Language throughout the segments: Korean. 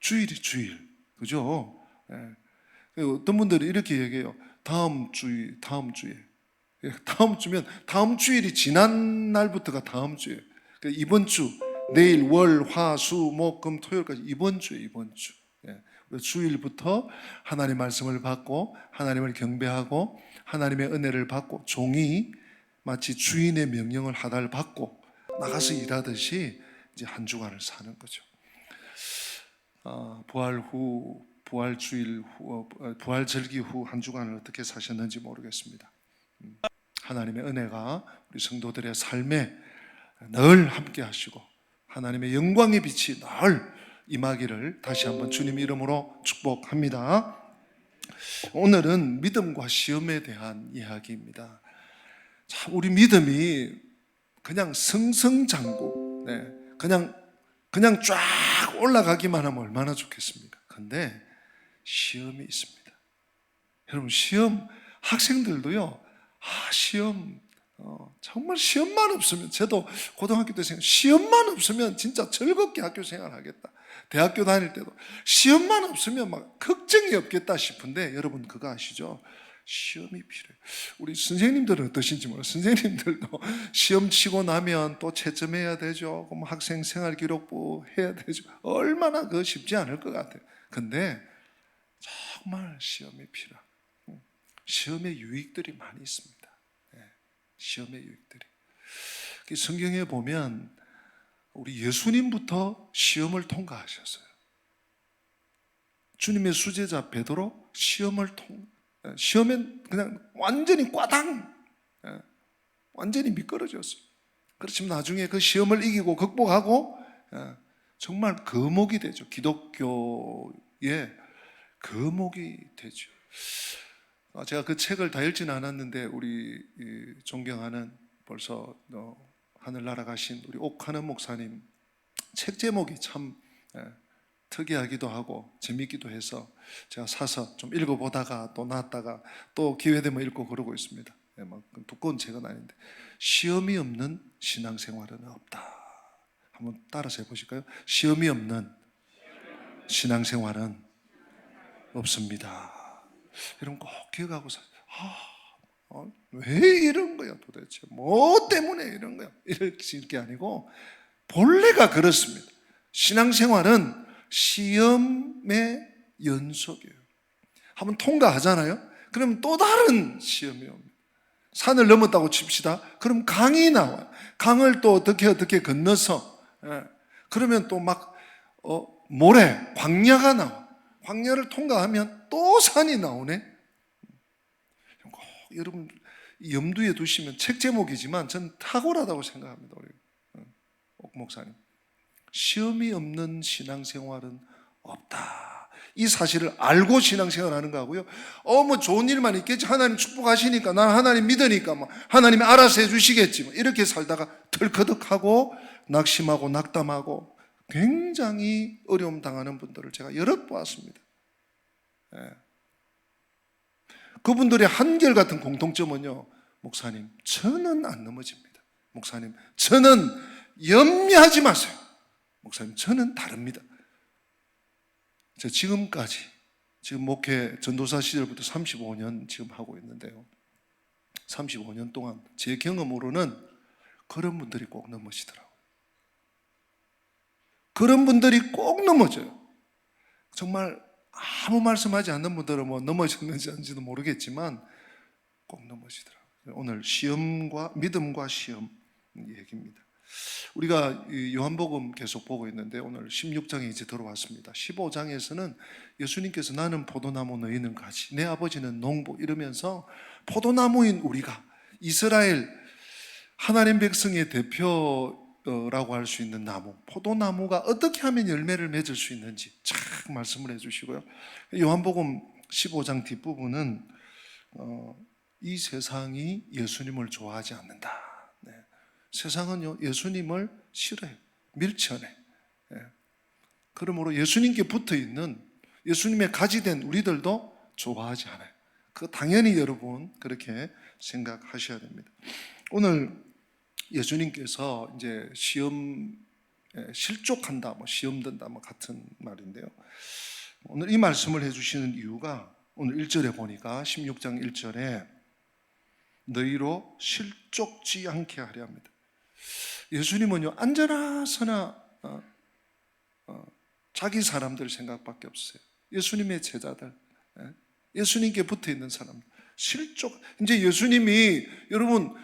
주일이 주일. 그죠? 예. 어떤 분들은 이렇게 얘기해요. 다음 주에. 다음 주면 다음 주일이 지난 날부터가 다음 주예요. 그러니까 이번 주, 내일 월, 화, 수, 목, 금, 토요일까지 이번 주에 이번 주. 주일부터 하나님의 말씀을 받고 하나님을 경배하고 하나님의 은혜를 받고 종이 마치 주인의 명령을 하달 받고 나가서 일하듯이 이제 한 주간을 사는 거죠. 부활 후, 부활 주일 후, 부활 절기 후 한 주간을 어떻게 사셨는지 모르겠습니다. 하나님의 은혜가 우리 성도들의 삶에 늘 함께 하시고 하나님의 영광의 빛이 늘 임하기를 다시 한번 주님 이름으로 축복합니다. 오늘은 믿음과 시험에 대한 이야기입니다. 참 우리 믿음이 그냥 승승장구, 그냥 쫙 올라가기만 하면 얼마나 좋겠습니까? 근데 시험이 있습니다. 여러분 시험, 학생들도요, 시험, 정말 시험만 없으면, 저도 고등학교 때 시험만 없으면 진짜 즐겁게 학교 생활하겠다. 대학교 다닐 때도 시험만 없으면 막 걱정이 없겠다 싶은데, 여러분 그거 아시죠? 시험이 필요해요. 우리 선생님들은 어떠신지 몰라요. 선생님들도 시험 치고 나면 또 채점해야 되죠. 그럼 학생 생활 기록부 해야 되죠. 얼마나 그거 쉽지 않을 것 같아요. 근데 정말 시험이 필요합니다. 시험의 유익들이 많이 있습니다. 시험의 유익들이. 성경에 보면 우리 예수님부터 시험을 통과하셨어요. 주님의 수제자 베드로 시험엔 그냥 완전히 꽈당, 완전히 미끄러졌어요. 그렇지만 나중에 그 시험을 이기고 극복하고 정말 거목이 되죠. 기독교의 거목이 되죠. 제가 그 책을 다 읽지는 않았는데 우리 존경하는 벌써 하늘 날아가신 우리 옥하는 목사님 책 제목이 참 특이하기도 하고 재밌기도 해서 제가 사서 좀 읽어보다가 또 놨다가 또 기회되면 읽고 그러고 있습니다. 두꺼운 책은 아닌데, 시험이 없는 신앙생활은 없다. 한번 따라서 해보실까요? 시험이 없는 신앙생활은 없습니다. 이런 거 꼭 기억하고 왜 이런 거야 도대체? 뭐 때문에 이런 거야? 이럴 게 아니고 본래가 그렇습니다. 신앙생활은 시험의 연속이에요. 한번 통과하잖아요? 그럼 또 다른 시험이 옵니다. 산을 넘었다고 칩시다. 그럼 강이 나와요. 강을 또 어떻게 건너서, 그러면 또 막 모래, 광야가 나와. 광야를 통과하면 또 산이 나오네. 꼭 여러분 염두에 두시면, 책 제목이지만 저는 탁월하다고 생각합니다. 우리 옥 목사님, 시험이 없는 신앙생활은 없다. 이 사실을 알고 신앙생활하는 거하고요, 뭐 좋은 일만 있겠지, 하나님 축복하시니까 난 하나님 믿으니까 뭐 하나님이 알아서 해주시겠지, 뭐 이렇게 살다가 털커덕하고 낙심하고 낙담하고 굉장히 어려움 당하는 분들을 제가 여러 보았습니다. 그분들의 한결같은 공통점은요, 목사님 저는 안 넘어집니다. 목사님 저는 염려하지 마세요. 목사님 저는 다릅니다. 제가 지금까지, 지금 목회 전도사 시절부터 35년 지금 하고 있는데요, 35년 동안 제 경험으로는 그런 분들이 꼭 넘어지더라고요. 그런 분들이 꼭 넘어져요. 정말 아무 말씀하지 않는 분들은 뭐 넘어졌는지 아닌지도 모르겠지만 꼭 넘어지더라고요. 오늘 시험과 믿음과 시험 얘기입니다. 우리가 요한복음 계속 보고 있는데 오늘 16장에 이제 들어왔습니다. 15장에서는 예수님께서 나는 포도나무 너희는 가지, 내 아버지는 농부 이러면서 포도나무인 우리가, 이스라엘 하나님 백성의 대표라고 할 수 있는 나무, 포도나무가 어떻게 하면 열매를 맺을 수 있는지 참 말씀을 해주시고요. 요한복음 15장 뒷부분은 이 세상이 예수님을 좋아하지 않는다. 세상은요 예수님을 싫어해요. 밀쳐내. 그러므로 예수님께 붙어있는, 예수님의 가지된 우리들도 좋아하지 않아요. 그 당연히 여러분 그렇게 생각하셔야 됩니다. 오늘 예수님께서 이제 시험에 실족한다, 시험 든다, 같은 말인데요. 오늘 이 말씀을 해주시는 이유가 오늘 1절에 보니까 16장 1절에 너희로 실족지 않게 하려 합니다. 예수님은요, 앉아나 서나 자기 사람들 생각밖에 없어요. 예수님의 제자들, 예수님께 붙어 있는 사람, 실족. 이제 예수님이 여러분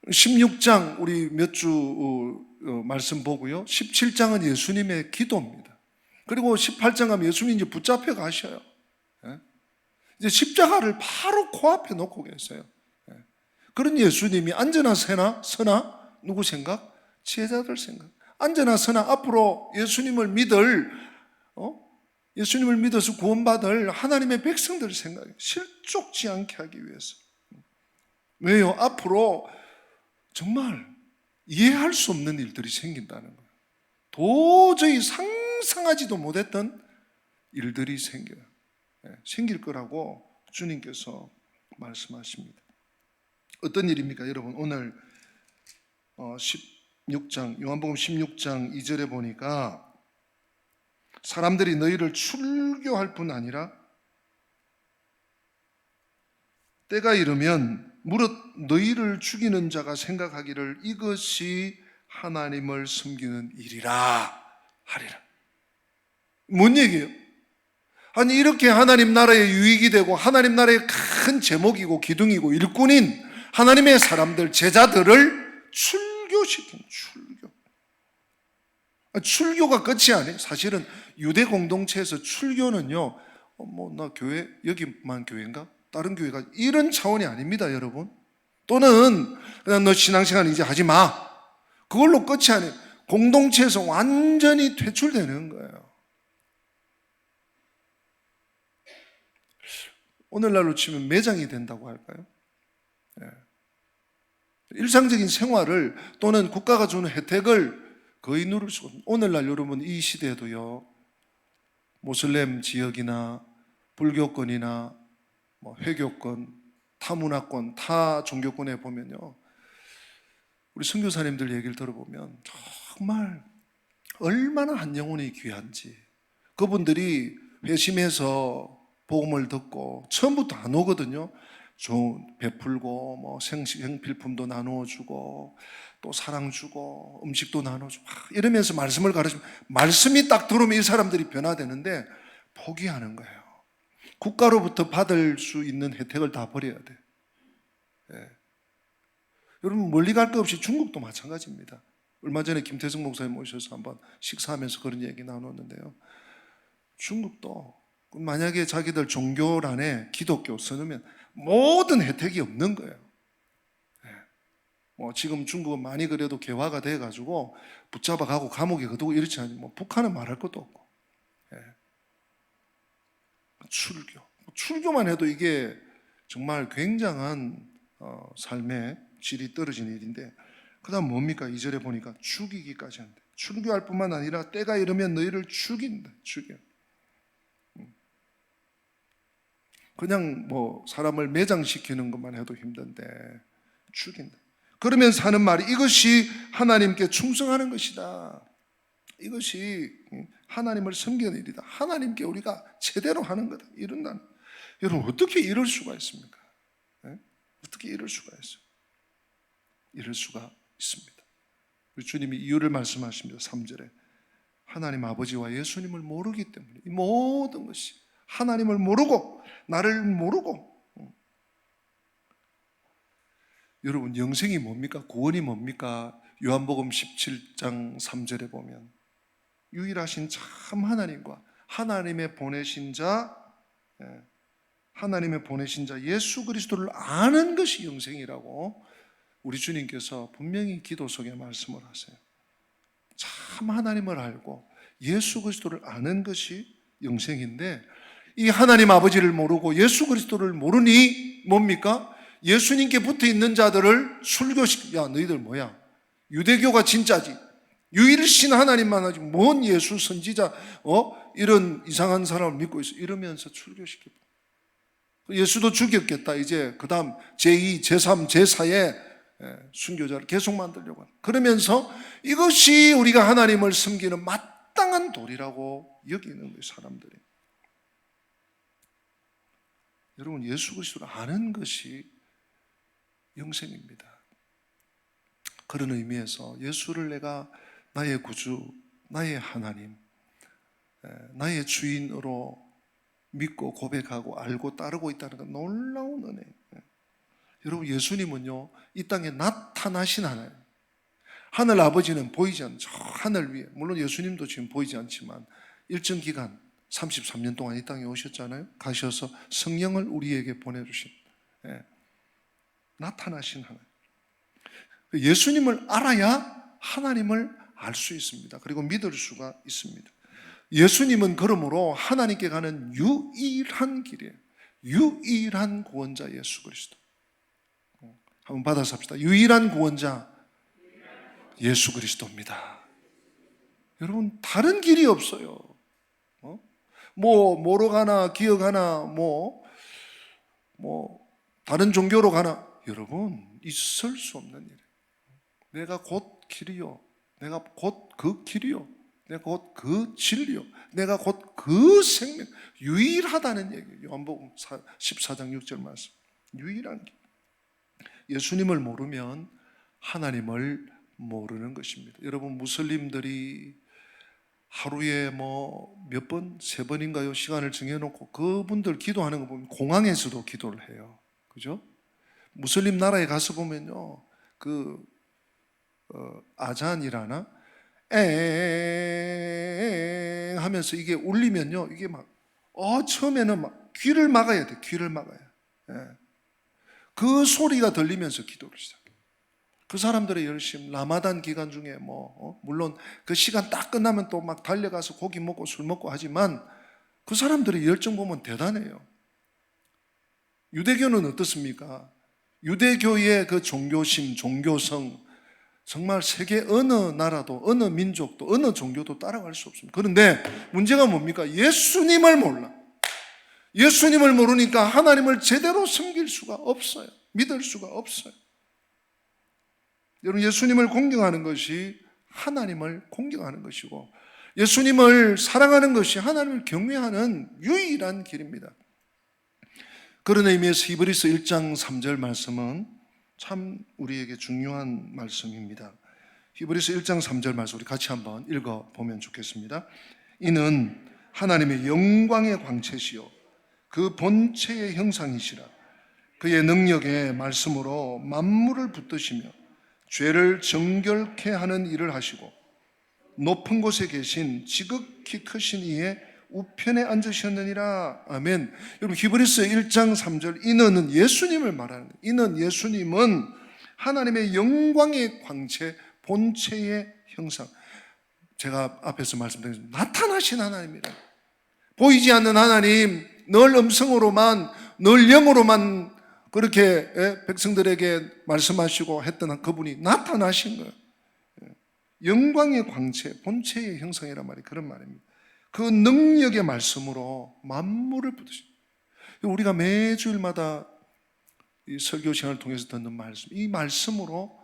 16장 우리 몇 주 말씀 보고요, 17장은 예수님의 기도입니다. 그리고 18장 가면 예수님이 이제 붙잡혀 가셔요. 이제 십자가를 바로 코앞에 놓고 계세요. 그런 예수님이 앉으나 서나 누구 생각? 제자들 생각. 앉으나 서나 앞으로 예수님을 믿어서 구원받을 하나님의 백성들 생각, 실족지 않게 하기 위해서. 왜요? 앞으로 정말 이해할 수 없는 일들이 생긴다는 거예요. 도저히 상상하지도 못했던 일들이 생겨요. 생길 거라고 주님께서 말씀하십니다. 어떤 일입니까? 여러분, 오늘 16장, 요한복음 16장 2절에 보니까 사람들이 너희를 출교할 뿐 아니라 때가 이르면 무릇 너희를 죽이는 자가 생각하기를 이것이 하나님을 섬기는 일이라 하리라. 뭔 얘기예요? 아니, 이렇게 하나님 나라의 유익이 되고 하나님 나라의 큰 제목이고 기둥이고 일꾼인 하나님의 사람들, 제자들을 출교시킨 출교. 출교가 끝이 아니에요. 사실은 유대 공동체에서 출교는요, 나 교회, 여기만 교회인가? 다른 교회가, 이런 차원이 아닙니다, 여러분. 또는 그냥 너 신앙생활 이제 하지 마, 그걸로 끝이 아니에요. 공동체에서 완전히 퇴출되는 거예요. 오늘날로 치면 매장이 된다고 할까요? 일상적인 생활을 또는 국가가 주는 혜택을 거의 누릴 수가 없습니다. 오늘날 여러분 이 시대에도요, 모슬렘 지역이나 불교권이나 회교권, 타문화권, 타 종교권에 보면요, 우리 선교사님들 얘기를 들어보면 정말 얼마나 한 영혼이 귀한지, 그분들이 회심해서 복음을 듣고 처음부터 안 오거든요. 좀 베풀고 생필품도 나누어주고 또 사랑 주고 음식도 나눠주고 이러면서 말씀을 가르치면, 말씀이 딱 들어오면 이 사람들이 변화되는데 포기하는 거예요. 국가로부터 받을 수 있는 혜택을 다 버려야 돼. 여러분, 멀리 갈 거 없이 중국도 마찬가지입니다. 얼마 전에 김태성 목사님 모셔서 한번 식사하면서 그런 얘기 나눴는데요, 중국도 만약에 자기들 종교란에 기독교 써놓으면 모든 혜택이 없는 거예요. 지금 중국은 많이 그래도 개화가 돼가지고 붙잡아 가고 감옥에 가두고 이렇지 않으면 북한은 말할 것도 없고. 출교만 해도 이게 정말 굉장한 삶의 질이 떨어진 일인데, 그 다음 뭡니까? 2절에 보니까 죽이기까지 한대. 출교할 뿐만 아니라 때가 이르면 너희를 죽인다. 죽여. 그냥 사람을 매장시키는 것만 해도 힘든데 죽인다. 그러면서 하는 말이 이것이 하나님께 충성하는 것이다. 이것이 하나님을 섬기는 일이다. 하나님께 우리가 제대로 하는 거다. 이런다는. 여러분, 어떻게 이럴 수가 있습니까? 어떻게 이럴 수가 있어요? 이럴 수가 있습니다. 우리 주님이 이유를 말씀하십니다. 3절에 하나님 아버지와 예수님을 모르기 때문에 이 모든 것이, 하나님을 모르고 나를 모르고. 여러분, 영생이 뭡니까? 구원이 뭡니까? 요한복음 17장 3절에 보면 유일하신 참 하나님과 하나님의 보내신 자 예수 그리스도를 아는 것이 영생이라고 우리 주님께서 분명히 기도 속에 말씀을 하세요. 참 하나님을 알고 예수 그리스도를 아는 것이 영생인데, 이 하나님 아버지를 모르고 예수 그리스도를 모르니 뭡니까? 예수님께 붙어 있는 자들을 출교시켜. 야, 너희들 뭐야? 유대교가 진짜지. 유일신 하나님만 하지. 뭔 예수 선지자, 이런 이상한 사람을 믿고 있어. 이러면서 출교시켜. 예수도 죽였겠다. 이제 그 다음 제2, 제3, 제4의 순교자를 계속 만들려고 하는. 그러면서 이것이 우리가 하나님을 섬기는 마땅한 도리라고 여기는 거예요, 사람들이. 여러분, 예수 그리스도를 아는 것이 영생입니다. 그런 의미에서 예수를 내가 나의 구주, 나의 하나님, 나의 주인으로 믿고 고백하고 알고 따르고 있다는 건 놀라운 은혜. 여러분, 예수님은요, 이 땅에 나타나신 하나님. 하늘 아버지는 보이지 않는 저 하늘 위에, 물론 예수님도 지금 보이지 않지만 일정 기간 33년 동안 이 땅에 오셨잖아요. 가셔서 성령을 우리에게 보내주신, 나타나신 하나님. 예수님을 알아야 하나님을 알 수 있습니다. 그리고 믿을 수가 있습니다. 예수님은 그러므로 하나님께 가는 유일한 길이에요. 유일한 구원자 예수 그리스도. 한번 받아서 합시다. 유일한 구원자 예수 그리스도입니다. 여러분, 다른 길이 없어요. 뭐로 가나 기어가나 다른 종교로 가나, 여러분, 있을 수 없는 일이에요. 내가 곧 길이요, 내가 곧 그 길이요, 내가 곧 그 진리요, 내가 곧 그 생명. 유일하다는 얘기예요. 요한복음 14장 6절 말씀. 유일한 길. 예수님을 모르면 하나님을 모르는 것입니다. 여러분, 무슬림들이 하루에 몇 번, 3번인가요? 시간을 정해놓고 그분들 기도하는 거 보면 공항에서도 기도를 해요. 그죠? 무슬림 나라에 가서 보면요, 아잔이라나 엥 하면서 이게 울리면요, 이게 처음에는 귀를 막아야 돼. 귀를 막아야. 그 소리가 들리면서 기도를 시작해요. 그 사람들의 열심, 라마단 기간 중에 물론 그 시간 딱 끝나면 또 막 달려가서 고기 먹고 술 먹고 하지만 그 사람들의 열정 보면 대단해요. 유대교는 어떻습니까? 유대교의 그 종교심, 종교성, 정말 세계 어느 나라도, 어느 민족도, 어느 종교도 따라갈 수 없습니다. 그런데 문제가 뭡니까? 예수님을 몰라. 예수님을 모르니까 하나님을 제대로 섬길 수가 없어요. 믿을 수가 없어요. 여러분, 예수님을 공경하는 것이 하나님을 공경하는 것이고, 예수님을 사랑하는 것이 하나님을 경외하는 유일한 길입니다. 그런 의미에서 히브리서 1장 3절 말씀은 참 우리에게 중요한 말씀입니다. 히브리서 1장 3절 말씀 우리 같이 한번 읽어보면 좋겠습니다. 이는 하나님의 영광의 광채시요 그 본체의 형상이시라. 그의 능력의 말씀으로 만물을 붙드시며 죄를 정결케 하는 일을 하시고 높은 곳에 계신 지극히 크신 이의 우편에 앉으셨느니라. 아멘. 여러분, 히브리서 1장 3절, 이는 예수님을 말하는 거예요. 이는 예수님은 하나님의 영광의 광채, 본체의 형상. 제가 앞에서 말씀드린 나타나신 하나님이라. 보이지 않는 하나님, 늘 음성으로만, 늘 영으로만 그렇게 백성들에게 말씀하시고 했던 그분이 나타나신 거예요. 영광의 광채, 본체의 형상이란 말이 그런 말입니다. 그 능력의 말씀으로 만물을 붙드십니다. 우리가 매주일마다 이 설교 시간을 통해서 듣는 말씀, 이 말씀으로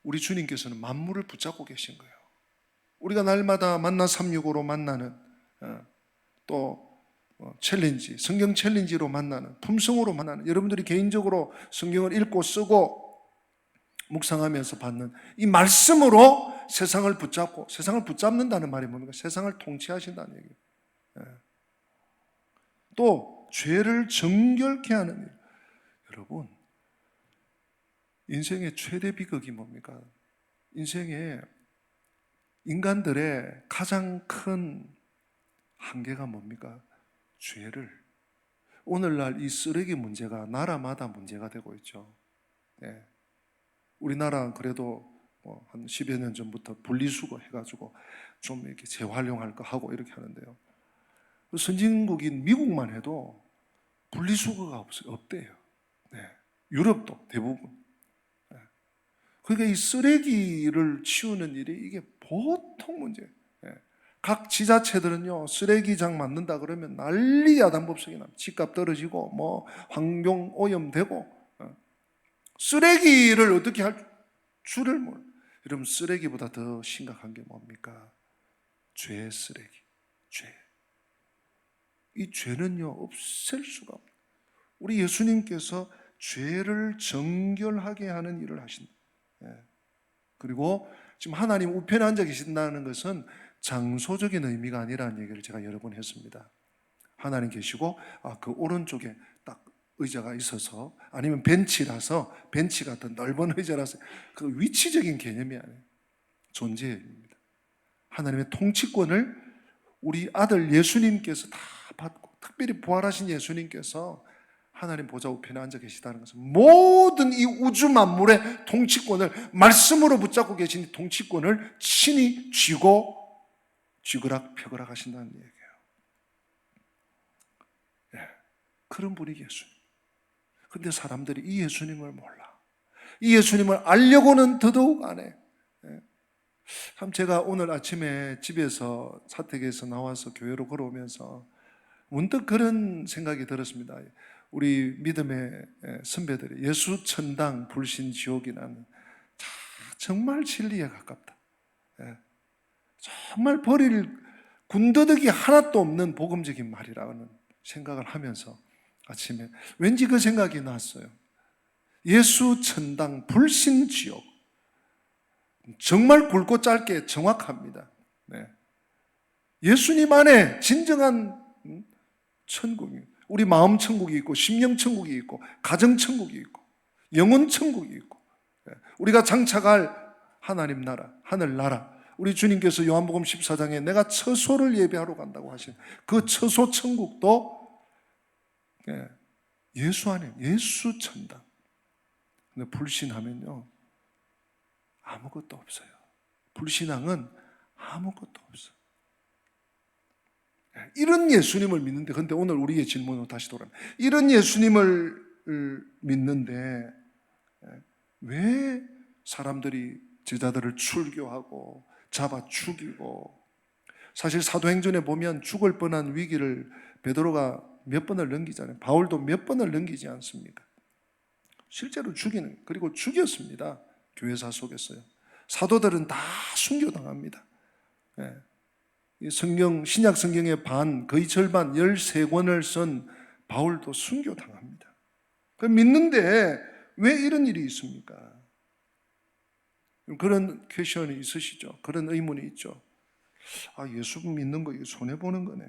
우리 주님께서는 만물을 붙잡고 계신 거예요. 우리가 날마다 만나 365로 만나는 또 챌린지, 성경 챌린지로 만나는, 품성으로 만나는, 여러분들이 개인적으로 성경을 읽고 쓰고 묵상하면서 받는 이 말씀으로 세상을 붙잡고, 세상을 붙잡는다는 말이 뭡니까? 세상을 통치하신다는 얘기예요. 또 죄를 정결케 하는 일. 여러분, 인생의 최대 비극이 뭡니까? 인생의 인간들의 가장 큰 한계가 뭡니까? 죄를. 오늘날 이 쓰레기 문제가 나라마다 문제가 되고 있죠. 우리나라 그래도 한 10여 년 전부터 분리수거 해가지고 좀 이렇게 재활용할 거 하고 이렇게 하는데요. 선진국인 미국만 해도 분리수거가 없대요. 유럽도 대부분. 그러니까 이 쓰레기를 치우는 일이 이게 보통 문제예요. 각 지자체들은요, 쓰레기장 만든다 그러면 난리 야단법석이 납니다. 집값 떨어지고 환경 오염되고 쓰레기를 어떻게 할 줄을 몰라. 여러분, 쓰레기보다 더 심각한 게 뭡니까? 죄의 쓰레기. 죄. 이 죄는요, 없앨 수가 없어요. 우리 예수님께서 죄를 정결하게 하는 일을 하신다. 그리고 지금 하나님 우편에 앉아 계신다는 것은 장소적인 의미가 아니라는 얘기를 제가 여러 번 했습니다. 하나님 계시고 그 오른쪽에 딱 의자가 있어서, 아니면 벤치라서, 벤치가 더 넓은 의자라서, 그 위치적인 개념이 아니에요. 존재입니다. 하나님의 통치권을 우리 아들 예수님께서 다 받고, 특별히 부활하신 예수님께서 하나님 보좌 우편에 앉아 계시다는 것은 모든 이 우주 만물의 통치권을, 말씀으로 붙잡고 계신 이 통치권을 친히 쥐고 쥐그락 펴그락 하신다는 얘기예요. 그런 분이 예수님. 근데 사람들이 이 예수님을 몰라. 이 예수님을 알려고는 더더욱 안 해. 참, 제가 오늘 아침에 집에서 사택에서 나와서 교회로 걸어오면서 문득 그런 생각이 들었습니다. 우리 믿음의 선배들이 예수 천당 불신 지옥이라는, 정말 진리에 가깝다. 정말 버릴 군더더기 하나도 없는 복음적인 말이라는 생각을 하면서 아침에 왠지 그 생각이 났어요. 예수 천당 불신 지옥. 정말 굵고 짧게 정확합니다. 예수님 안에 진정한 천국이, 우리 마음 천국이 있고, 심령 천국이 있고, 가정 천국이 있고, 영혼 천국이 있고, 우리가 장착할 하나님 나라, 하늘 나라, 우리 주님께서 요한복음 14장에 내가 처소를 예배하러 간다고 하신 그 처소 천국도 예수 안에, 예수 천당. 근데 불신하면요, 아무것도 없어요. 불신앙은 아무것도 없어요. 이런 예수님을 믿는데, 근데 오늘 우리의 질문으로 다시 돌아갑니다. 이런 예수님을 믿는데 왜 사람들이 제자들을 출교하고 잡아 죽이고, 사실 사도행전에 보면 죽을 뻔한 위기를 베드로가 몇 번을 넘기잖아요. 바울도 몇 번을 넘기지 않습니까? 실제로 죽이는, 그리고 죽였습니다. 교회사 속에서요. 사도들은 다 순교당합니다. 성경, 신약 성경의 반, 거의 절반, 13권을 쓴 바울도 순교당합니다. 믿는데 왜 이런 일이 있습니까? 그런 퀘션이 있으시죠? 그런 의문이 있죠? 예수 믿는 거 이거 손해보는 거네.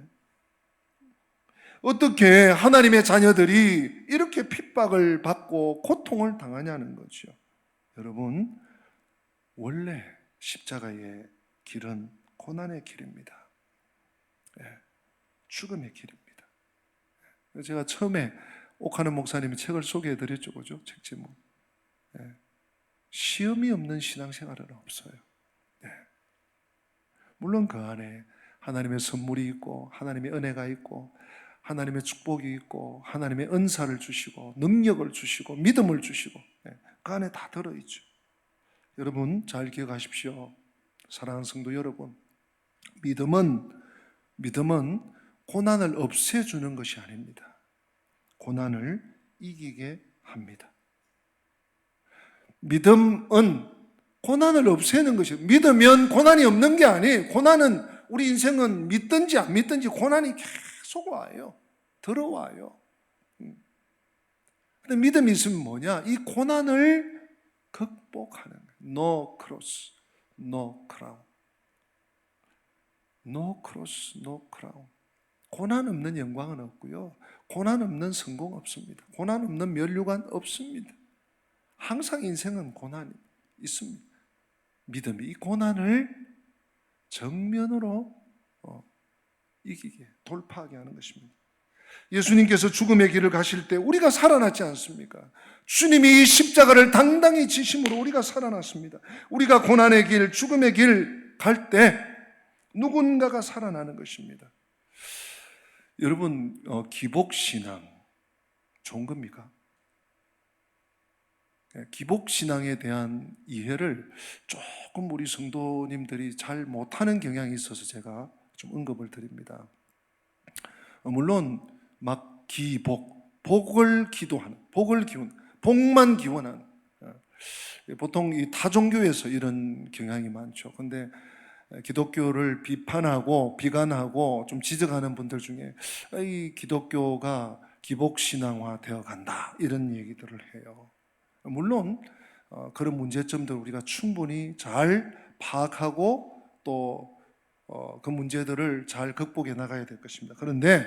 어떻게 하나님의 자녀들이 이렇게 핍박을 받고 고통을 당하냐는 거죠. 여러분, 원래 십자가의 길은 고난의 길입니다. 죽음의 길입니다. 제가 처음에 옥하는 목사님이 책을 소개해 드렸죠, 그죠? 책 제목. 시험이 없는 신앙생활은 없어요. 물론 그 안에 하나님의 선물이 있고, 하나님의 은혜가 있고, 하나님의 축복이 있고, 하나님의 은사를 주시고, 능력을 주시고, 믿음을 주시고, 그 안에 다 들어있죠. 여러분 잘 기억하십시오. 사랑하는 성도 여러분, 믿음은 고난을 없애주는 것이 아닙니다. 고난을 이기게 합니다. 믿음은 고난을 없애는 것이에요. 믿으면 고난이 없는 게 아니에요. 고난은, 우리 인생은 믿든지 안 믿든지 고난이 계속 와요. 들어와요. 근데 믿음이 있으면 뭐냐? 이 고난을 극복하는 거예요. No cross, no crown. No cross, no crown. 고난 없는 영광은 없고요. 고난 없는 성공 없습니다. 고난 없는 면류관 없습니다. 항상 인생은 고난이 있습니다. 믿음이 이 고난을 정면으로 이기게, 돌파하게 하는 것입니다. 예수님께서 죽음의 길을 가실 때 우리가 살아났지 않습니까? 주님이 이 십자가를 당당히 지심으로 우리가 살아났습니다. 우리가 고난의 길, 죽음의 길 갈 때 누군가가 살아나는 것입니다. 여러분, 기복신앙 좋은 겁니까? 기복신앙에 대한 이해를 조금 우리 성도님들이 잘 못하는 경향이 있어서 제가 좀 언급을 드립니다. 물론 막 기복, 복을 기도하는, 복을 기원, 복만 기원하는, 보통 이 타종교에서 이런 경향이 많죠. 근데 기독교를 비판하고 비관하고 좀 지적하는 분들 중에 이 기독교가 기복신앙화 되어 간다 이런 얘기들을 해요. 물론 그런 문제점들 우리가 충분히 잘 파악하고 또 그 문제들을 잘 극복해 나가야 될 것입니다. 그런데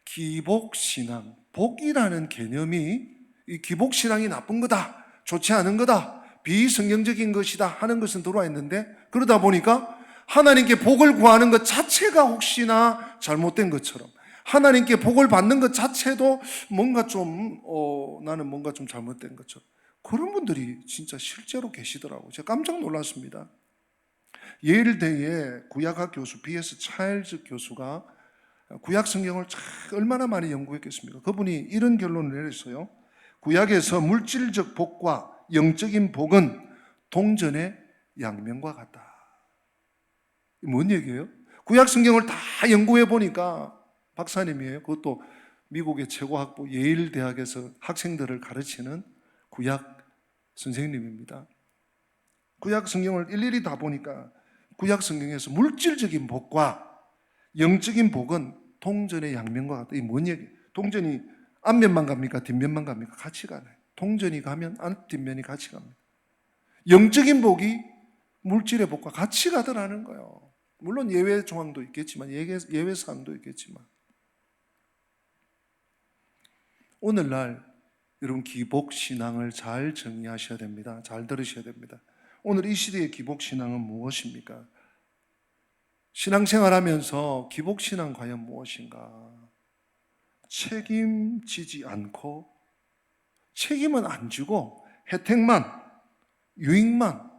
기복신앙, 복이라는 개념이 이 기복신앙이 나쁜 거다, 좋지 않은 거다, 비성경적인 것이다 하는 것은 들어와 있는데, 그러다 보니까 하나님께 복을 구하는 것 자체가 혹시나 잘못된 것처럼, 하나님께 복을 받는 것 자체도 뭔가 좀 나는 뭔가 좀 잘못된 것처럼, 그런 분들이 진짜 실제로 계시더라고요. 제가 깜짝 놀랐습니다. 예일대의 구약학 교수 B.S. 차일즈 교수가 구약 성경을 얼마나 많이 연구했겠습니까? 그분이 이런 결론을 내렸어요. 구약에서 물질적 복과 영적인 복은 동전의 양면과 같다. 뭔 얘기예요? 구약 성경을 다 연구해 보니까, 박사님이에요. 그것도 미국의 최고 학부 예일 대학에서 학생들을 가르치는 구약 선생님입니다. 구약 성경을 일일이 다 보니까 구약 성경에서 물질적인 복과 영적인 복은 동전의 양면과 같다. 이게 뭔 얘기예요? 동전이 앞면만 갑니까? 뒷면만 갑니까? 같이 가네. 동전이 가면 앞 뒷면이 같이 갑니다. 영적인 복이 물질의 복과 같이 가더라는 거예요. 물론 예외 조항도 있겠지만, 예외 사항도 있겠지만, 오늘날 여러분 기복신앙을 잘 정의하셔야 됩니다. 잘 들으셔야 됩니다. 오늘 이 시대의 기복신앙은 무엇입니까? 신앙생활하면서 기복신앙 과연 무엇인가? 책임지지 않고, 책임은 안 지고 혜택만, 유익만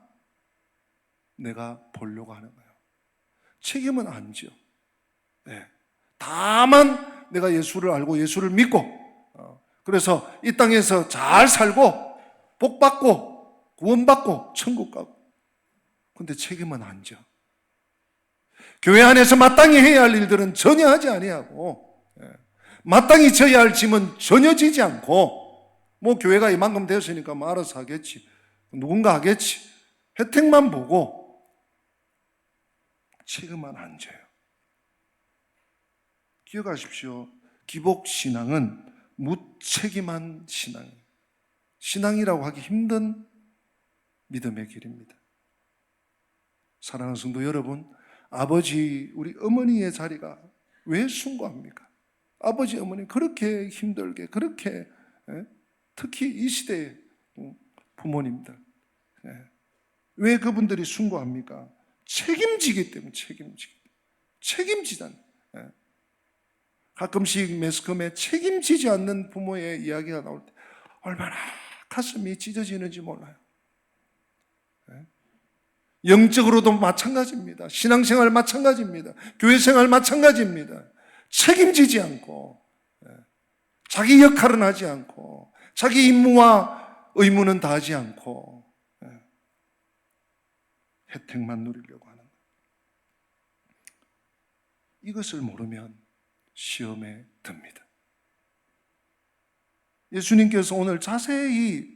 내가 보려고 하는 거예요. 책임은 안 지어. 네. 다만 내가 예수를 알고 예수를 믿고, 그래서 이 땅에서 잘 살고 복받고 구원받고 천국 가고, 근데 책임은 안 져. 교회 안에서 마땅히 해야 할 일들은 전혀 하지 아니하고, 마땅히 져야 할 짐은 전혀 지지 않고, 뭐 교회가 이만큼 되었으니까 뭐 알아서 하겠지, 누군가 하겠지, 혜택만 보고 책임만 안 져요. 기억하십시오. 기복신앙은 무책임한 신앙이에요. 신앙이라고 하기 힘든 믿음의 길입니다. 사랑하는 성도 여러분, 아버지, 우리 어머니의 자리가 왜 숭고합니까? 아버지, 어머니 그렇게 힘들게, 그렇게, 특히 이 시대의 부모님들, 왜 그분들이 숭고합니까? 책임지기 때문에. 책임지잖아요. 가끔씩 매스컴에 책임지지 않는 부모의 이야기가 나올 때 얼마나 가슴이 찢어지는지 몰라요. 영적으로도 마찬가지입니다. 신앙생활 마찬가지입니다. 교회생활 마찬가지입니다. 책임지지 않고, 자기 역할은 하지 않고, 자기 임무와 의무는 다하지 않고 혜택만 누리려고 하는 거예요. 이것을 모르면 시험에 듭니다. 예수님께서 오늘 자세히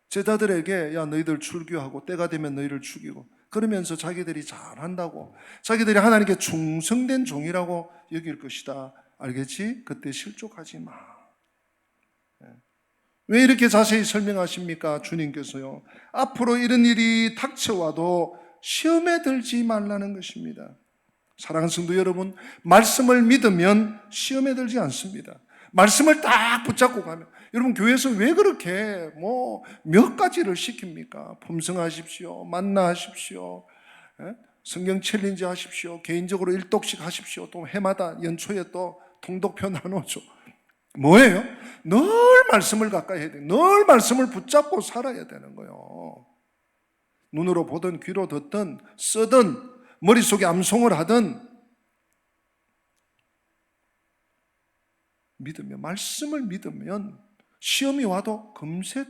제자들에게 야 너희들 출교하고 때가 되면 너희를 죽이고, 그러면서 자기들이 잘한다고, 자기들이 하나님께 충성된 종이라고 여길 것이다, 알겠지? 그때 실족하지 마. 왜 이렇게 자세히 설명하십니까? 주님께서요, 앞으로 이런 일이 닥쳐와도 시험에 들지 말라는 것입니다. 사랑하는 성도 여러분, 말씀을 믿으면 시험에 들지 않습니다. 말씀을 딱 붙잡고 가면, 여러분 교회에서 왜 그렇게 몇 가지를 시킵니까? 품성하십시오, 만나하십시오, 성경 챌린지 하십시오, 개인적으로 1독씩 하십시오, 또 해마다 연초에 또 통독표 나눠줘. 뭐예요? 늘 말씀을 가까이 해야 돼요. 늘 말씀을 붙잡고 살아야 되는 거예요. 눈으로 보든 귀로 듣든 쓰든 머릿속에 암송을 하든, 믿으면, 말씀을 믿으면 시험이 와도 금세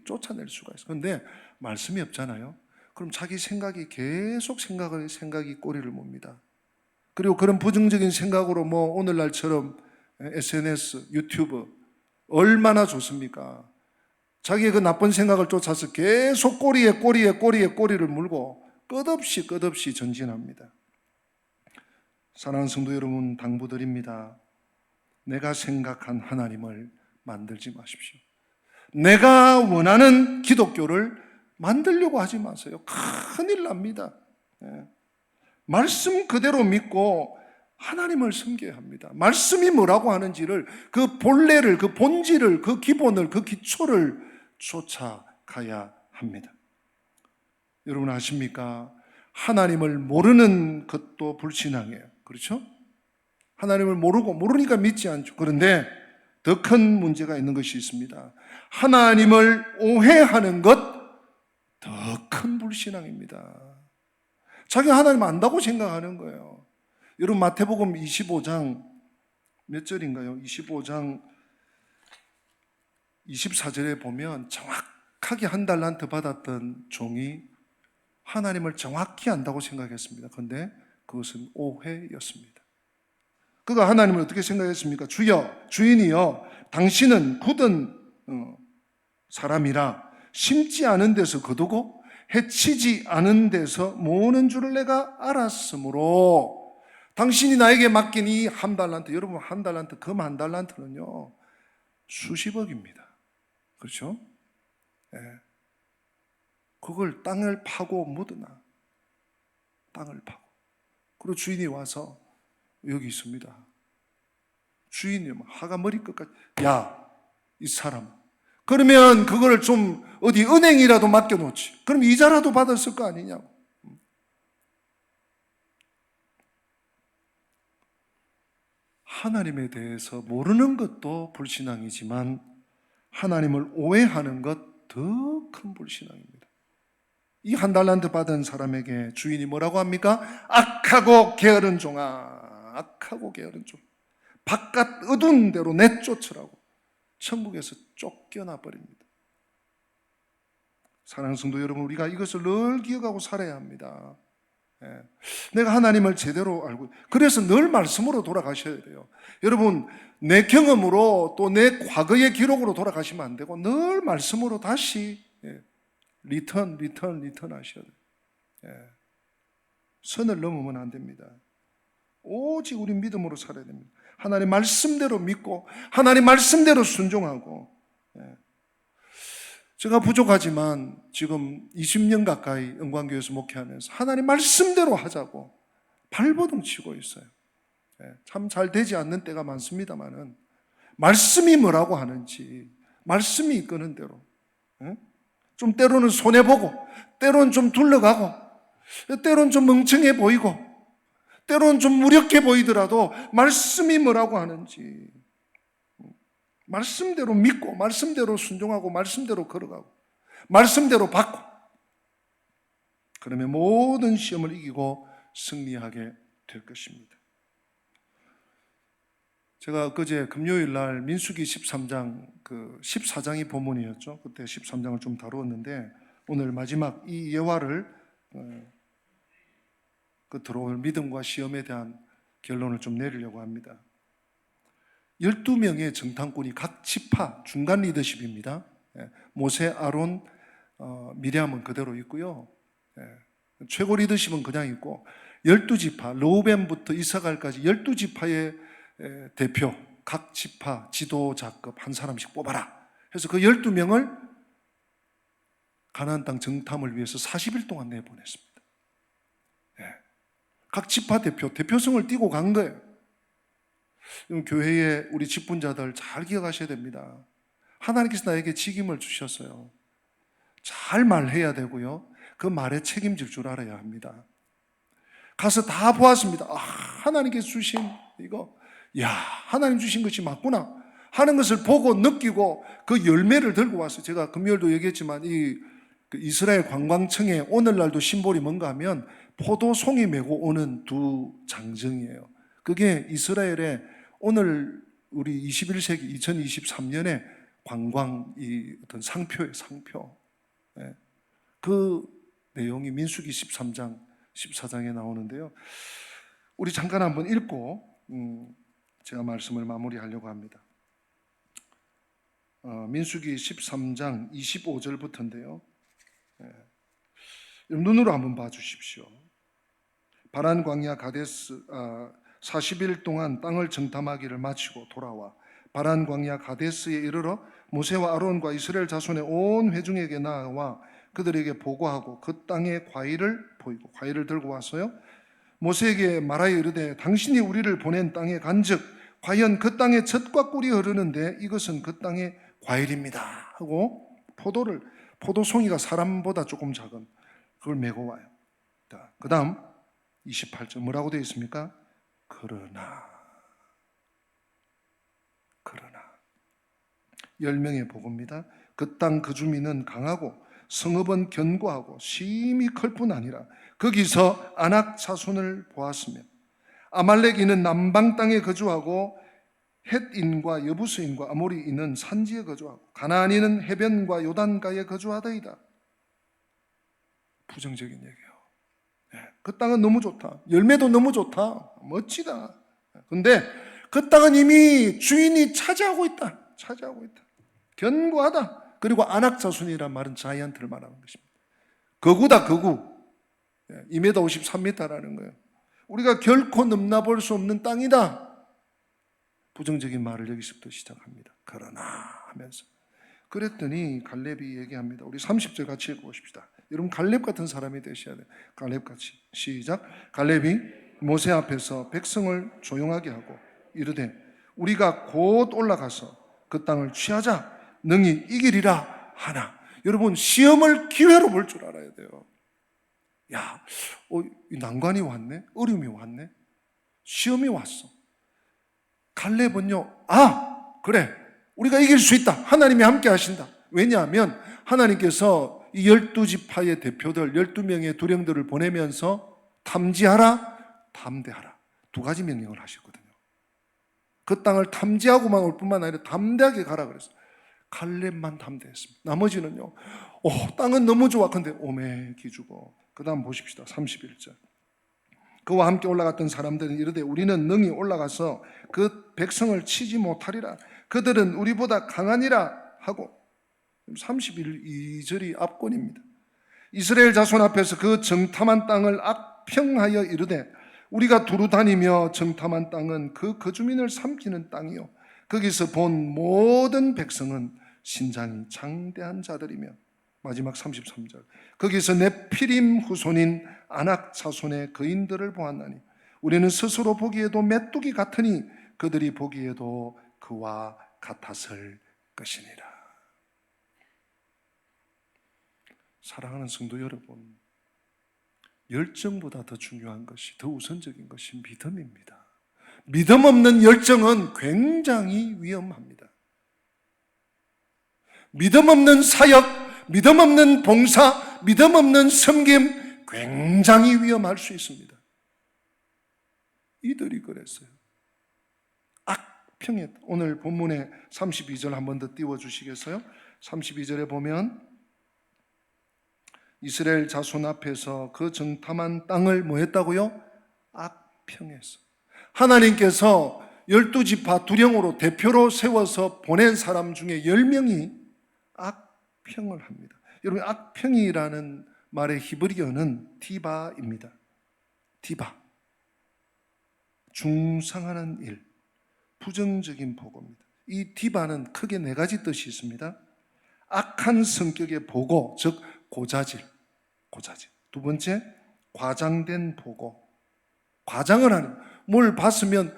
쫓아낼 수가 있어요. 그런데 말씀이 없잖아요. 그럼 자기 생각이 계속 생각이 꼬리를 뭅니다. 그리고 그런 부정적인 생각으로 오늘날처럼 SNS, 유튜브 얼마나 좋습니까? 자기의 그 나쁜 생각을 쫓아서 계속 꼬리를 물고 끝없이 전진합니다. 사랑하는 성도 여러분, 당부드립니다. 내가 생각한 하나님을 만들지 마십시오. 내가 원하는 기독교를 만들려고 하지 마세요. 큰일 납니다. 말씀 그대로 믿고 하나님을 섬겨야 합니다. 말씀이 뭐라고 하는지를, 그 본래를, 그 본질을, 그 기본을, 그 기초를 쫓아가야 합니다. 여러분 아십니까? 하나님을 모르는 것도 불신앙이에요. 그렇죠? 하나님을 모르니까 믿지 않죠. 그런데 더 큰 문제가 있는 것이 있습니다. 하나님을 오해하는 것, 더 큰 불신앙입니다. 자기가 하나님 안다고 생각하는 거예요. 여러분 마태복음 25장 몇 절인가요? 25장 24절에 보면 정확하게 한 달란트 받았던 종이 하나님을 정확히 안다고 생각했습니다. 그런데 그것은 오해였습니다. 그가 하나님을 어떻게 생각했습니까? 주인이여, 당신은 굳은 사람이라 심지 않은 데서 거두고 해치지 않은 데서 모으는 줄을 내가 알았으므로 당신이 나에게 맡긴 이 한 달란트, 여러분 한 달란트, 금 한 달란트는요 수십억입니다. 그렇죠? 예. 그걸 땅을 파고 묻으나, 땅을 파고. 그리고 주인이 와서 여기 있습니다. 주인이 하가 머리 끝까지, 야, 이 사람, 그러면 그거를 좀 어디 은행이라도 맡겨놓지. 그럼 이자라도 받았을 거 아니냐고. 하나님에 대해서 모르는 것도 불신앙이지만 하나님을 오해하는 것 더 큰 불신앙입니다. 이 한 달란트 받은 사람에게 주인이 뭐라고 합니까? 악하고 게으른 종아, 악하고 게으른 종, 바깥 어두운 데로 내쫓으라고 천국에서 쫓겨나 버립니다. 사랑하는 성도 여러분, 우리가 이것을 늘 기억하고 살아야 합니다. 내가 하나님을 제대로 알고, 그래서 늘 말씀으로 돌아가셔야 돼요. 여러분, 내 경험으로 또 내 과거의 기록으로 돌아가시면 안 되고 늘 말씀으로 다시 리턴 하셔야 돼요. 선을 넘으면 안 됩니다. 오직 우리 믿음으로 살아야 됩니다. 하나님 말씀대로 믿고 하나님 말씀대로 순종하고. 제가 부족하지만 지금 20년 가까이 영광교회에서 목회하면서 하나님 말씀대로 하자고 발버둥 치고 있어요. 참 잘 되지 않는 때가 많습니다만은 말씀이 뭐라고 하는지, 말씀이 이끄는 대로, 좀 때로는 손해보고, 때로는 좀 둘러가고, 때로는 좀 멍청해 보이고, 때로는 좀 무력해 보이더라도 말씀이 뭐라고 하는지 말씀대로 믿고, 말씀대로 순종하고, 말씀대로 걸어가고, 말씀대로 받고, 그러면 모든 시험을 이기고 승리하게 될 것입니다. 제가 그제 금요일 날 민수기 13장, 14장이 본문이었죠. 그때 13장을 좀 다루었는데 오늘 마지막 이 예화를 들어올 믿음과 시험에 대한 결론을 좀 내리려고 합니다. 12명의 정탐꾼이 각 지파, 중간 리더십입니다. 모세, 아론, 미리암은 그대로 있고요. 최고 리더십은 그냥 있고 12지파, 르우벤부터 이사갈까지 12지파의 대표, 각 지파 지도자급 한 사람씩 뽑아라. 그래서 그 12명을 가나안 땅 정탐을 위해서 40일 동안 내보냈습니다. 각 지파 대표성을 띠고 간 거예요. 교회에 우리 직분자들 잘 기억하셔야 됩니다. 하나님께서 나에게 직임을 주셨어요. 잘 말해야 되고요. 그 말에 책임질 줄 알아야 합니다. 가서 다 보았습니다. 하나님께서 주신 이거, 하나님 주신 것이 맞구나 하는 것을 보고 느끼고 그 열매를 들고 왔어요. 제가 금요일도 얘기했지만 이스라엘 관광청에 오늘날도 심볼이 뭔가 하면 포도송이 메고 오는 두 장정이에요. 그게 이스라엘의 오늘 우리 21세기 2023년에 관광 어떤 상표예요, 상표. 그 내용이 민수기 13장, 14장에 나오는데요. 우리 잠깐 한번 읽고 제가 말씀을 마무리하려고 합니다. 민수기 13장 25절부터인데요. 눈으로 한번 봐주십시오. 바란 광야 가데스 40일 동안 땅을 정탐하기를 마치고 돌아와 바란 광야 가데스에 이르러 모세와 아론과 이스라엘 자손의 온 회중에게 나와 그들에게 보고하고 그 땅의 과일을 보이고 과일을 들고 와서요 모세에게 말하여 이르되 당신이 우리를 보낸 땅에 간즉 과연 그 땅에 젖과 꿀이 흐르는데 이것은 그 땅의 과일입니다 하고 포도송이가 사람보다 조금 작은 그걸 메고 와요. 그 다음 28절 뭐라고 되어 있습니까? 그러나 10명의 복입니다. 그 땅 그 주민은 강하고 성읍은 견고하고 심히 클 뿐 아니라 거기서 아낙 자손을 보았으며 아말렉인은 남방 땅에 거주하고 헷인과 여부스인과 아모리인은 산지에 거주하고 가나안인은 해변과 요단가에 거주하더이다. 부정적인 얘기예요. 그 땅은 너무 좋다. 열매도 너무 좋다. 멋지다. 근데 그 땅은 이미 주인이 차지하고 있다. 견고하다. 그리고 아낙 자손이란 말은 자이언트를 말하는 것입니다. 거구다, 거구. 2m 53m라는 거예요. 우리가 결코 넘나볼 수 없는 땅이다. 부정적인 말을 여기서부터 시작합니다. 그러나 하면서. 그랬더니 갈렙이 얘기합니다. 우리 30절 같이 읽어보십시다. 여러분 갈렙 같은 사람이 되셔야 돼요. 갈렙 같이. 시작. 갈렙이 모세 앞에서 백성을 조용하게 하고 이르되 우리가 곧 올라가서 그 땅을 취하자 능히 이기리라 하나. 여러분 시험을 기회로 볼 줄 알아야 돼요. 야, 난관이 왔네? 어려움이 왔네? 시험이 왔어. 갈렙은요, 그래, 우리가 이길 수 있다. 하나님이 함께 하신다. 왜냐하면 하나님께서 이 12지파의 대표들 12명의 두령들을 보내면서 탐지하라, 담대하라 두 가지 명령을 하셨거든요. 그 땅을 탐지하고만 올 뿐만 아니라 담대하게 가라 그랬어요. 갈렙만 담대했습니다. 나머지는요, 땅은 너무 좋아. 근데 오매 기주고. 그 다음 보십시다. 31절. 그와 함께 올라갔던 사람들은 이르되 우리는 능히 올라가서 그 백성을 치지 못하리라. 그들은 우리보다 강하니라 하고 32절이 압권입니다. 이스라엘 자손 앞에서 그 정탐한 땅을 악평하여 이르되 우리가 두루 다니며 정탐한 땅은 그 거주민을 삼키는 땅이요 거기서 본 모든 백성은 신장이 장대한 자들이며 마지막 33절 거기서 네피림 후손인 아낙 자손의 거인들을 보았나니 우리는 스스로 보기에도 메뚜기 같으니 그들이 보기에도 그와 같았을 것이니라. 사랑하는 성도 여러분, 열정보다 더 중요한 것이, 더 우선적인 것이 믿음입니다. 믿음 없는 열정은 굉장히 위험합니다. 믿음 없는 사역, 믿음 없는 봉사, 믿음 없는 섬김 굉장히 위험할 수 있습니다. 이들이 그랬어요. 악평했다. 오늘 본문의 32절 한 번 더 띄워주시겠어요? 32절에 보면 이스라엘 자손 앞에서 그 정탐한 땅을 뭐 했다고요? 악평했어. 하나님께서 12지파 두령으로 대표로 세워서 보낸 사람 중에 10명이 악평을 합니다. 여러분 악평이라는 말의 히브리어는 디바입니다. 디바. 중상하는 일, 부정적인 보고입니다. 이 디바는 크게 네 가지 뜻이 있습니다. 악한 성격의 보고, 즉 고자질. 두 번째, 과장된 보고. 과장을 하는, 뭘 봤으면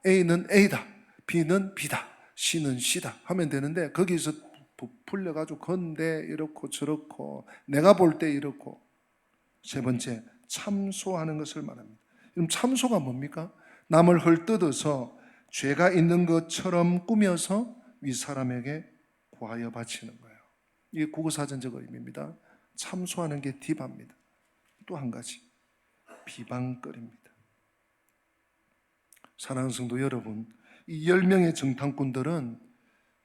A는 A다, B는 B다, C는 C다 하면 되는데 거기서 부풀려가지고 건데 이렇고 저렇고 내가 볼 때 이렇고. 세 번째, 참소하는 것을 말합니다. 그럼 참소가 뭡니까? 남을 헐뜯어서 죄가 있는 것처럼 꾸며서 윗사람에게 구하여 바치는 거예요. 이게 국어사전적 의미입니다. 참소하는 게 디바입니다. 또 한 가지, 비방거리입니다. 사랑하는 성도 여러분, 이 10명의 정탐꾼들은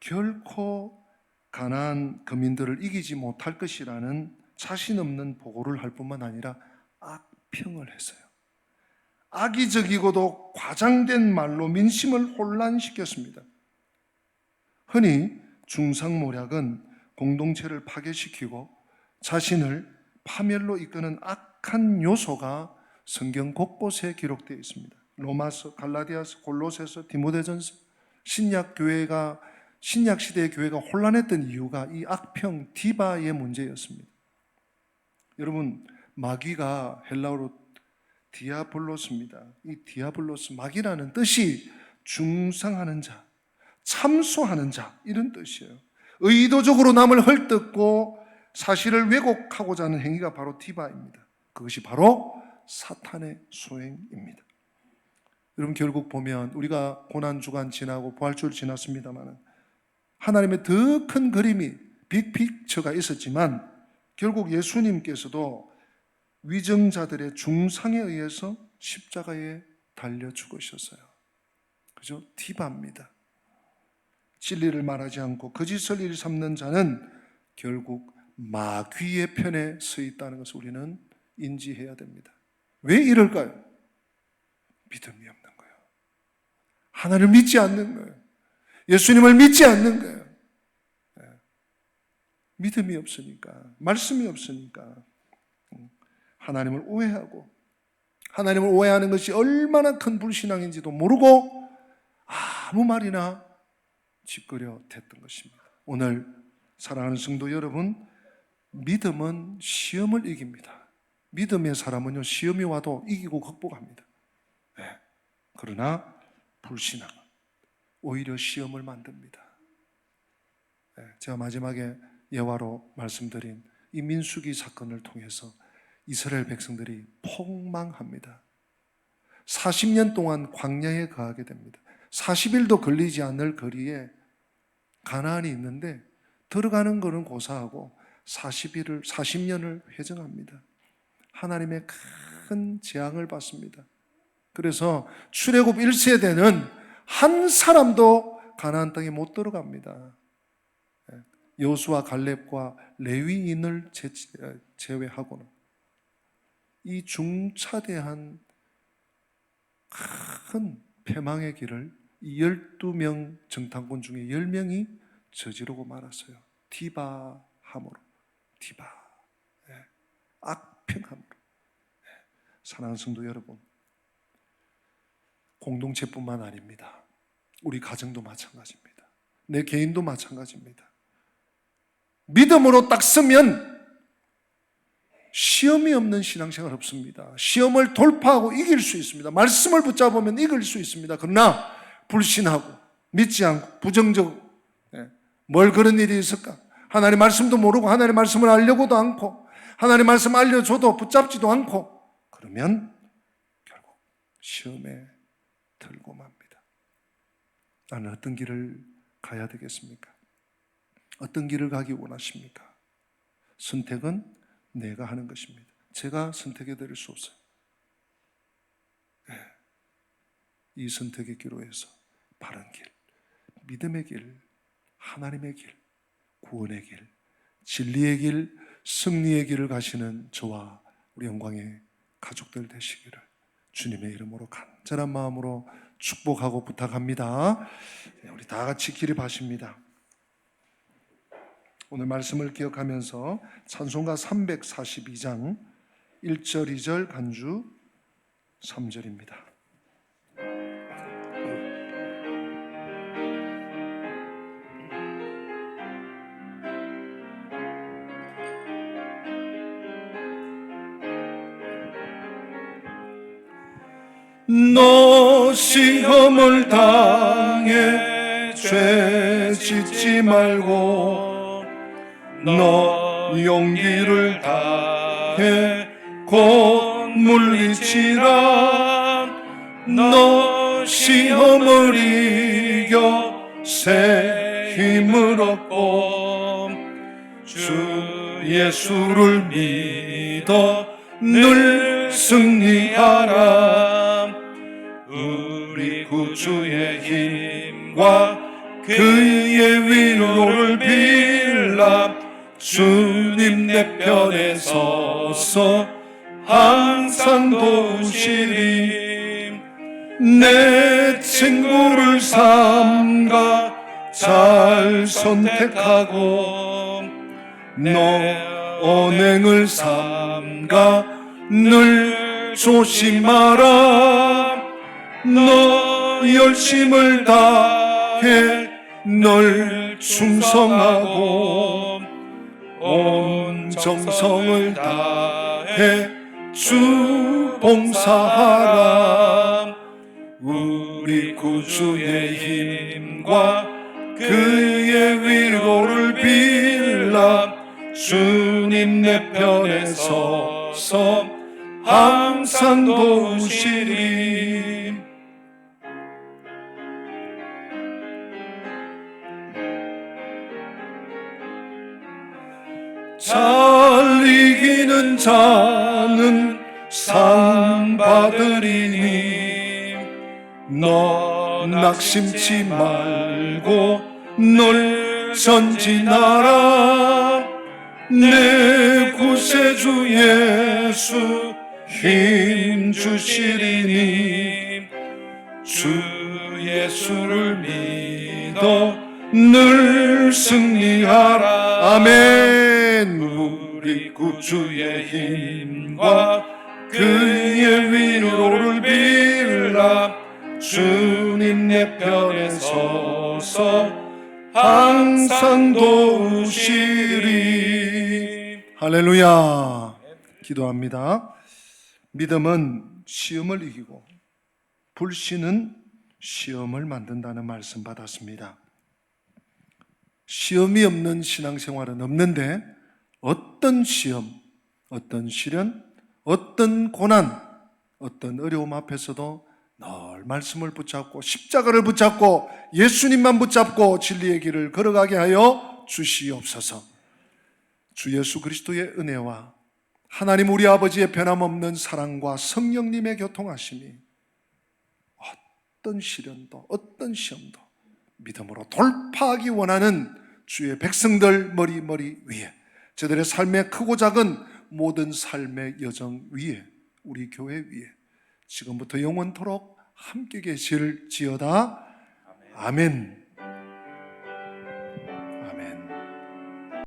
결코 가나안 거민들을 이기지 못할 것이라는 자신 없는 보고를 할 뿐만 아니라 악평을 했어요. 악의적이고도 과장된 말로 민심을 혼란시켰습니다. 흔히 중상모략은 공동체를 파괴시키고 자신을 파멸로 이끄는 악한 요소가 성경 곳곳에 기록되어 있습니다. 로마서, 갈라디아서, 골로새서, 디모데전서. 신약 시대의 교회가 혼란했던 이유가 이 악평 디바의 문제였습니다. 여러분, 마귀가 헬라어로 디아블로스입니다. 이 디아블로스, 마귀라는 뜻이 중상하는 자, 참소하는 자, 이런 뜻이에요. 의도적으로 남을 헐뜯고 사실을 왜곡하고자 하는 행위가 바로 디바입니다. 그것이 바로 사탄의 소행입니다. 여러분, 결국 보면 우리가 고난주간 지나고 부활주일 지났습니다만 하나님의 더 큰 그림이 빅픽처가 있었지만 결국 예수님께서도 위정자들의 중상에 의해서 십자가에 달려 죽으셨어요. 그죠? 디바입니다. 진리를 말하지 않고 거짓을 일삼는 자는 결국 마귀의 편에 서 있다는 것을 우리는 인지해야 됩니다. 왜 이럴까요? 믿음이 없는 거예요. 하나님을 믿지 않는 거예요. 예수님을 믿지 않는 거예요. 믿음이 없으니까, 말씀이 없으니까 하나님을 오해하고, 하나님을 오해하는 것이 얼마나 큰 불신앙인지도 모르고 아무 말이나 짓거려 댔던 것입니다. 오늘 사랑하는 성도 여러분, 믿음은 시험을 이깁니다. 믿음의 사람은요, 시험이 와도 이기고 극복합니다. 그러나 불신앙은 오히려 시험을 만듭니다. 제가 마지막에 예화로 말씀드린 이 민수기 사건을 통해서 이스라엘 백성들이 폭망합니다. 40년 동안 광야에 거하게 됩니다. 40일도 걸리지 않을 거리에 가나안이 있는데 들어가는 것은 고사하고 40년을 회정합니다. 하나님의 큰 재앙을 받습니다. 그래서 출애굽 1세대는 한 사람도 가나안 땅에 못 들어갑니다. 여호수아 갈렙과 레위인을 제외하고는 이 중차대한 큰 패망의 길을 이 12명 정탐꾼 중에 10명이 저지르고 말았어요. 디바함으로, 디바, 악평함으로. 사랑하는 성도 여러분, 공동체뿐만 아닙니다. 우리 가정도 마찬가지입니다. 내 개인도 마찬가지입니다. 믿음으로 딱 서면 시험이 없는 신앙생활 없습니다. 시험을 돌파하고 이길 수 있습니다. 말씀을 붙잡으면 이길 수 있습니다. 그러나 불신하고 믿지 않고 부정적으로 뭘 그런 일이 있을까? 하나님 말씀도 모르고 하나님 말씀을 알려고도 않고 하나님 말씀 알려줘도 붙잡지도 않고 그러면 결국 시험에 들고 맙니다. 나는 어떤 길을 가야 되겠습니까? 어떤 길을 가기 원하십니까? 선택은 내가 하는 것입니다. 제가 선택해 드릴 수 없어요. 이 선택의 기로 해서 바른 길, 믿음의 길, 하나님의 길, 구원의 길, 진리의 길, 승리의 길을 가시는 저와 우리 영광의 가족들 되시기를 주님의 이름으로 간절한 마음으로 축복하고 부탁합니다. 우리 다 같이 기립하십니다. 오늘 말씀을 기억하면서 찬송가 342장 1절, 2절, 간주 3절입니다. 너 시험을 당해 죄 짓지 말고 너 용기를 다해 곧 물리치라. 너 시험을 이겨 새 힘을 얻고 주 예수를 믿어 늘 승리하라. 우리 구주의 힘과 그의 위로를 빌라. 주님 내 편에 서서 항상 도우시리. 내 친구를 삼가 잘 날 선택하고 너 언행을 삼가 늘 조심하라. 너 열심을 다해 널 충성하고 온 정성을 다해 주 봉사하라. 우리 구주의 힘과 그의 위로를 빌라. 주님 내 편에 서서 항상 도우시리. 잘 이기는 자는 상 받으리니 너 낙심치 말고 널 전진하라. 내 구세주 예수 힘 주시리니 주 예수를 믿어 늘 승리하라. 아멘. 우리 구주의 힘과 그의 위로를 빌라. 주님 내 편에 서서 항상 도우시리. 할렐루야. 기도합니다. 믿음은 시험을 이기고 불신은 시험을 만든다는 말씀 받았습니다. 시험이 없는 신앙생활은 없는데 어떤 시험, 어떤 시련, 어떤 고난, 어떤 어려움 앞에서도 늘 말씀을 붙잡고 십자가를 붙잡고 예수님만 붙잡고 진리의 길을 걸어가게 하여 주시옵소서. 주 예수 그리스도의 은혜와 하나님 우리 아버지의 변함없는 사랑과 성령님의 교통하심이 어떤 시련도 어떤 시험도 믿음으로 돌파하기 원하는 주의 백성들 머리 위에, 저들의 삶의 크고 작은 모든 삶의 여정 위에, 우리 교회 위에 지금부터 영원토록 함께 계실지어다. 아멘.